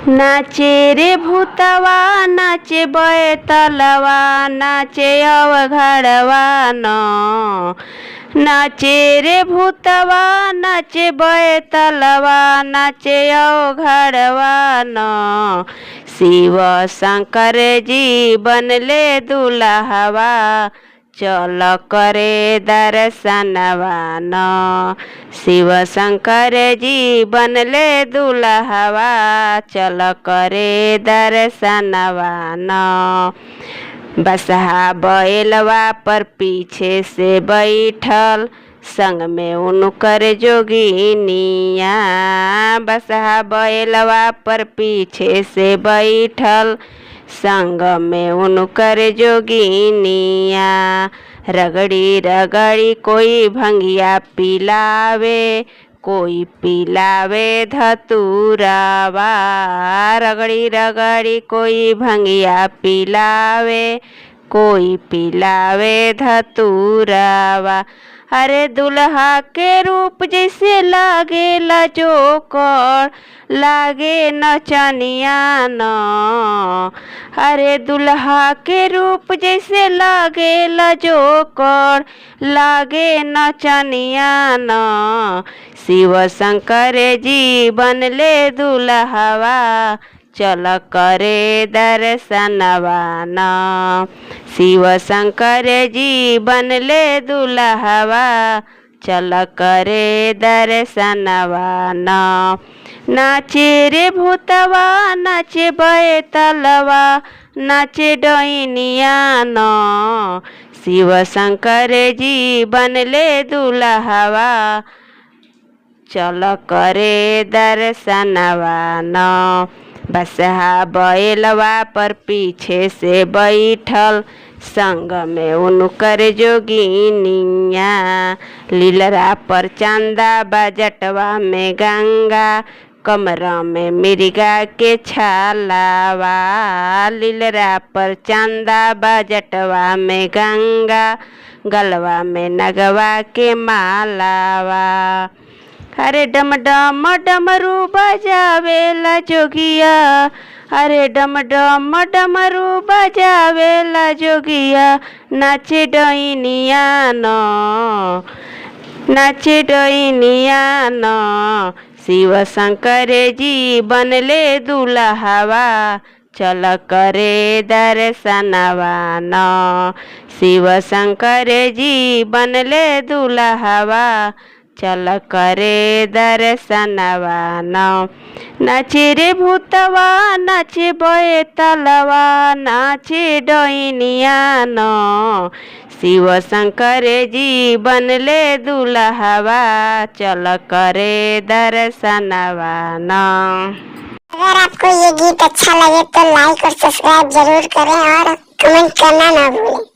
नाचे रे भूतवा नाचे बैतलवा नाचे अवघड़वा न नाचे रे भूतवा नाचे बैतलवा नाचे अवघड़वा न शिव शंकर जी बनले दुल्हवा चल करे दर्शनवा न शिव शंकर जी बनले दुल्हवा चल करे दर्शनवा न बसहा बैलवा पर पीछे से बैठल संग में उनकर जोगिनिया बसहा बैलवा पर पीछे से बैठल संग में उनकर जोगिनिया रगड़ी रगड़ी कोई भंगिया पिलावे कोई पिलावे धतूरावा रगड़ी रगड़ी कोई भंगिया पिलावे कोई पिलावे धतूरावा। अरे दुल्हा के रूप जैसे लागेला जोकर लागे नचनिया न अरे दुल्हा के रूप जैसे लागेला जोकर लागे नचनिया न शिव शंकर जी बनले दुल्हवा चल करे दर्शनवा न शिव शंकर जी बनले दुल्हवा चल करे दर्शनवा न नाचे रे भूतवा नाचे बैतलवा नाचे डोइनिया न शिव शंकर जी बनले दुल्हवा चल करे दर्शनवा न बसहा बैलवा पर पीछे से बैठल संग में उनकर जोगिनिया लीलरा पर चंदा बजटवा में गंगा कमरा में मिर्गा के छालावा लीलरा पर चंदा बजटवा में गंगा गलवा में नगवा के मालावा। अरे डम डम डमरू बजावेला जोगिया अरे डम डम डमरू बजावेला जोगिया नाचे डोइनिया न नाचे डोइनिया न शिव शंकर जी बनले दुल्हवा चल करे दर्शनवा न शिव शंकर जी बनले दुल्हवा चल करे दर्शनवा न नाचे रे भूतवा नाचे बैतलवा नाचे डोइनिया न शिव शंकर जी बनले दुल्हवा चल करे दर्शनवा न। अगर आपको ये गीत अच्छा लगे तो लाइक और सब्सक्राइब जरूर करें और कमेंट करना ना भूलें।